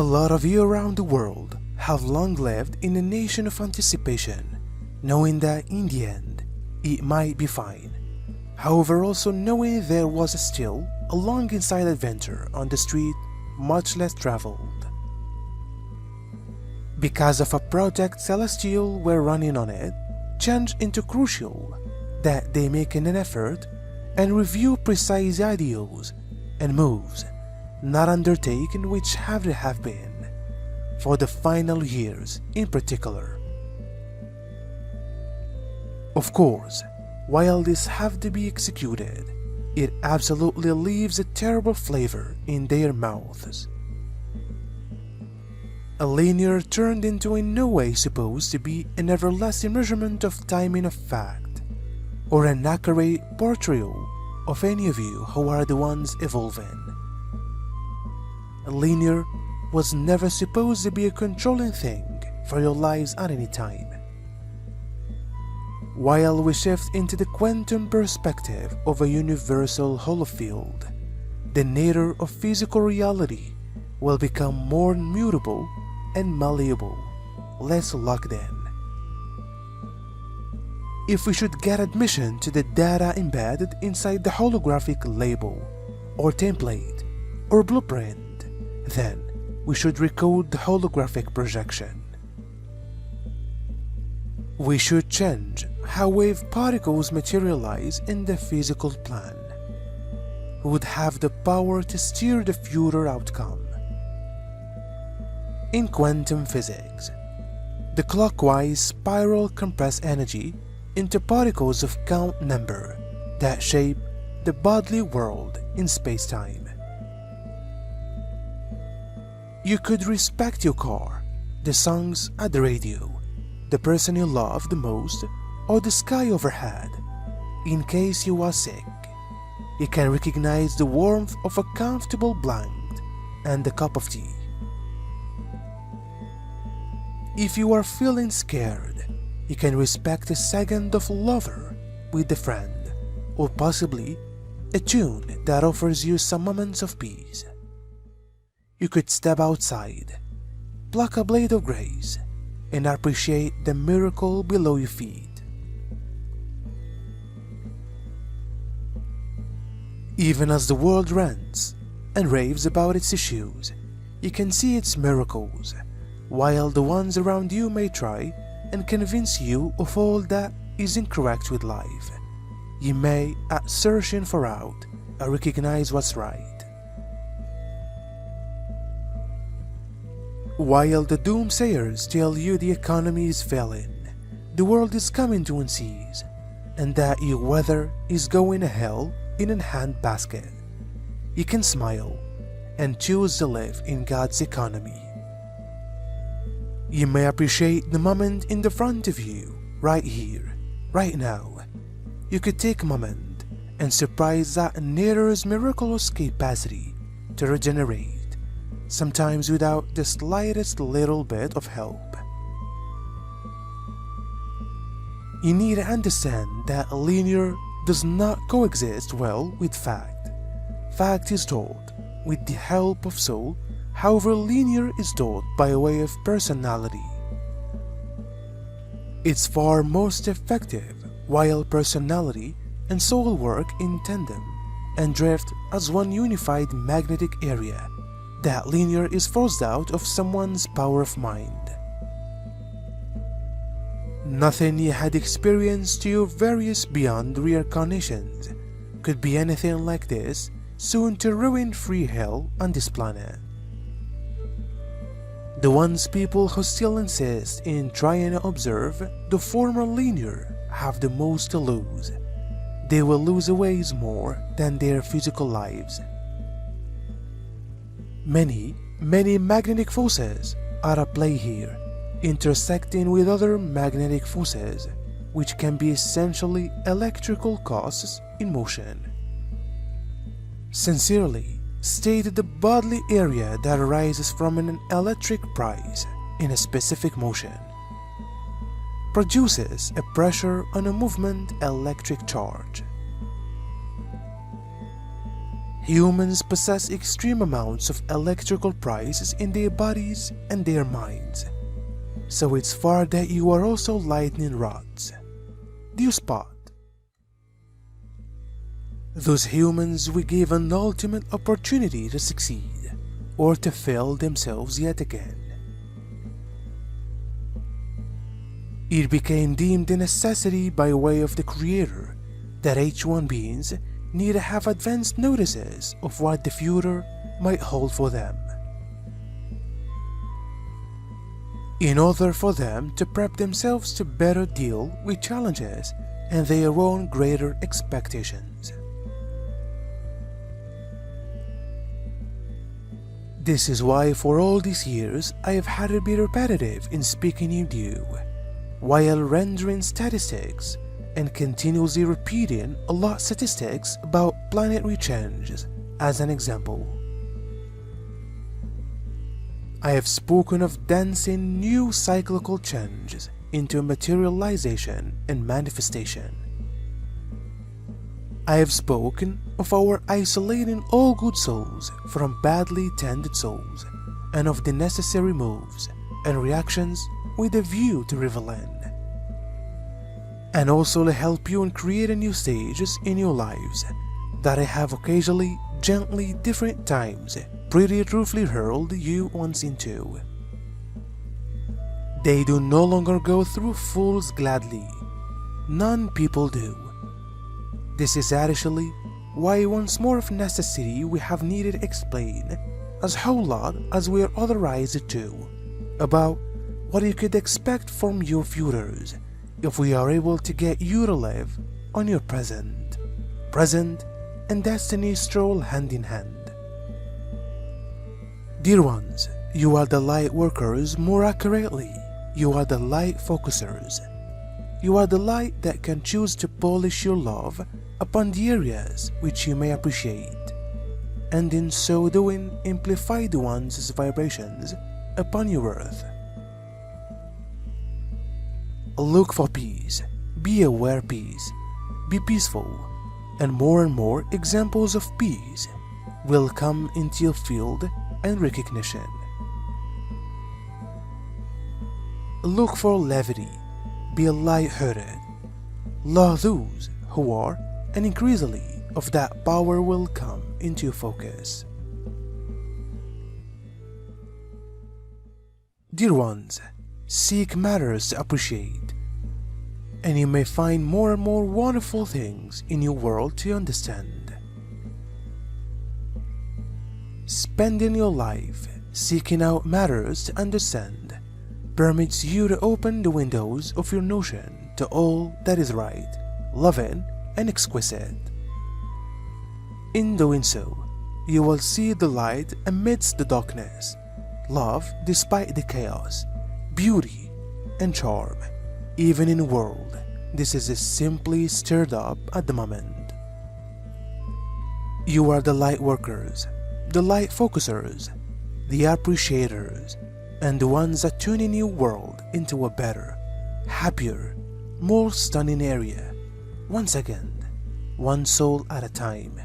A lot of you around the world have long lived in a nation of anticipation, knowing that in the end, it might be fine. However, also knowing there was still a long inside adventure on the street, much less traveled. Because of a project Celestial were running on it, changed into crucial that they make an effort and review precise ideals and moves not undertaken which have been, for the final years in particular. Of course, while this have to be executed, it absolutely leaves a terrible flavor in their mouths. A linear turned into in no way supposed to be an everlasting measurement of time in a fact, or an accurate portrayal of any of you who are the ones evolving. A linear was never supposed to be a controlling thing for your lives at any time. While we shift into the quantum perspective of a universal holofield, the nature of physical reality will become more mutable and malleable, less locked in. If we should get admission to the data embedded inside the holographic label, or template, or blueprint, then we should recode the holographic projection. We should change how wave particles materialize in the physical plan. We would have the power to steer the future outcome. In quantum physics, the clockwise spiral compress energy into particles of count number that shape the bodily world in space-time. You could respect your car, the songs at the radio, the person you love the most, or the sky overhead. In case you are sick, you can recognize the warmth of a comfortable blanket and a cup of tea. If you are feeling scared, you can respect a second of lover with a friend, or possibly a tune that offers you some moments of peace. You could step outside, pluck a blade of grass, and appreciate the miracle below your feet. Even as the world rants and raves about its issues, you can see its miracles, while the ones around you may try and convince you of all that is incorrect with life. You may, at searching for out, recognize what's right. While the doomsayers tell you the economy is failing, the world is coming to an cease, and that your weather is going to hell in a handbasket, you can smile and choose to live in God's economy. You may appreciate the moment in the front of you, right here, right now. You could take a moment and surprise that nature's miraculous capacity to regenerate, sometimes without the slightest little bit of help. You need to understand that linear does not coexist well with fact. Fact is taught with the help of soul, however linear is taught by way of personality. It's far most effective while personality and soul work in tandem and drift as one unified magnetic area. That linear is forced out of someone's power of mind. Nothing you had experienced to your various beyond reincarnations could be anything like this, soon to ruin free hell on this planet. The ones people who still insist in trying to observe the former linear have the most to lose. They will lose ways more than their physical lives. Many magnetic forces are at play here, intersecting with other magnetic forces, which can be essentially electrical causes in motion. Sincerely stated, the bodily area that arises from an electric pulse in a specific motion produces a pressure on a movement electric charge. Humans possess extreme amounts of electrical prices in their bodies and their minds. So it's far that you are also lightning rods. Do you spot? Those humans we give an ultimate opportunity to succeed or to fail themselves yet again. It became deemed a necessity by way of the Creator that H1 beings need to have advanced notices of what the future might hold for them, in order for them to prep themselves to better deal with challenges and their own greater expectations. This is why for all these years I have had to be repetitive in speaking in you, while rendering statistics and continuously repeating a lot of statistics about planetary changes as an example. I have spoken of dancing new cyclical changes into materialization and manifestation. I have spoken of our isolating all good souls from badly tended souls, and of the necessary moves and reactions with a view to revealing, and also to help you in creating new stages in your lives that I have occasionally, gently different times, pretty roughly hurled you once into. They do no longer go through fools gladly. None people do. This is actually why once more of necessity we have needed to explain as whole lot as we are authorized to about what you could expect from your futures if we are able to get you to live on your present and destiny stroll hand in hand. Dear ones, you are the light workers, more accurately, you are the light focusers. You are the light that can choose to polish your love upon the areas which you may appreciate, and in so doing amplify the one's vibrations upon your earth. Look for peace, be aware peace, be peaceful, and more examples of peace will come into your field and recognition. Look for levity, be light-hearted, love those who are, and increasingly of that power will come into your focus. Dear ones, seek matters to appreciate, and you may find more and more wonderful things in your world to understand. Spending your life seeking out matters to understand permits you to open the windows of your notion to all that is right, loving, and exquisite. In doing so, you will see the light amidst the darkness, love despite the chaos, beauty and charm, even in a world this is simply stirred up at the moment. You are the light workers, the light focusers, the appreciators, and the ones that tune in your world into a better, happier, more stunning area, once again, one soul at a time.